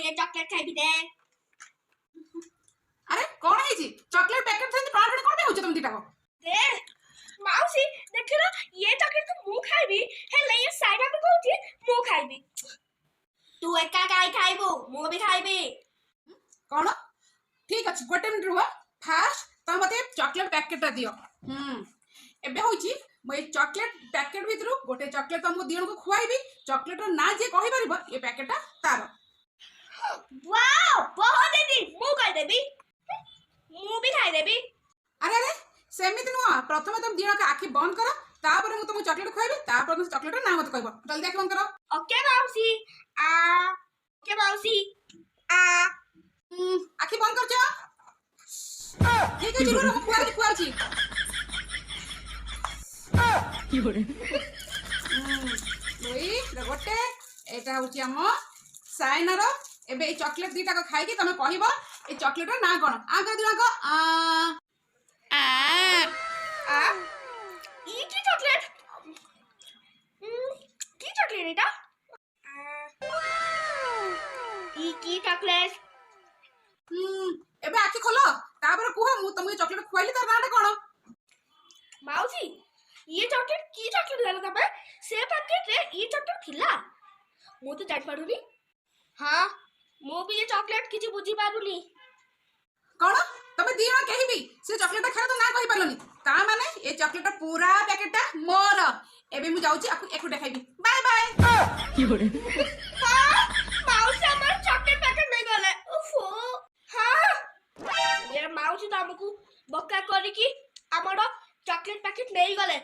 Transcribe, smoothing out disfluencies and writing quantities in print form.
ये चॉकलेट खाई भी दे। अरे कौन है जी चॉकलेट पैकेट से प्राण कौन पे होछ तुम दिटा को दे माउसी देखिलो ये चॉकलेट तो मु खाइबी हेले ये साइड पे कहूची मु खाइबी। तू एका काई खाइबो मु भी खाइबी। कौन ठीक अछि गोटे मिनिट रुह फास्ट त मते चॉकलेट पैकेट दियो। एबे होची मैं चॉकलेट पैकेट भितरु गोटे चॉकलेट तुमको दियन को खुआइबी चॉकलेट ना जे कहि परबो ये पैकेट तार। वाओ बहुत दीदी मु खाइ देबी मु भी खाइ देबी। अरे अरे सेमिति नुआ प्रथम तुम दियन का आखि बंद करो तापर मु तुमको चॉकलेट खुआइबी तापर तुम चॉकलेट ना मत कहबो जल्दी आखि बंद करो। ओके माउसी आ ओके माउसी आ आखि बंद कर जा ठीक है जरूर हम खुआउची কি করে লই গোটে এটা হচ্ছে আম সাইনার এবে এই চকলেট দুইটা খাইকি তুমি কহিব এই চকলেটর না কোন আ করে দিলাম আ आ ई की चॉकलेट की चॉकलेट এটা ई की चॉकलेट এবে আখি খোলো তারপরে কুহ মু তুমি চকলেট খুয়াইলি তার নাটা কোন। माउसी ये चॉकलेट की चॉकलेट लाला तबे से पैकेट रे ई चॉकलेट थिला मु तो जानि पारुनी। हां मु भी ये चॉकलेट किछि बुझी पारुनी। কোন তুমি দিও কহিবি সে চকলেটটা খাও তো না কই পারলনি তা মানে এই চকলেটটা পুরা প্যাকেটটা মোর এবে মু যাউছি আপু একটু দেখাইবি বাই বাই কি করে। हां माउसी हमर चॉकलेट पैकेट नहीं गले उफो। हां ये माउसी तो हमकु बक्का करी की हमर चॉकलेट पैकेट नहीं गले।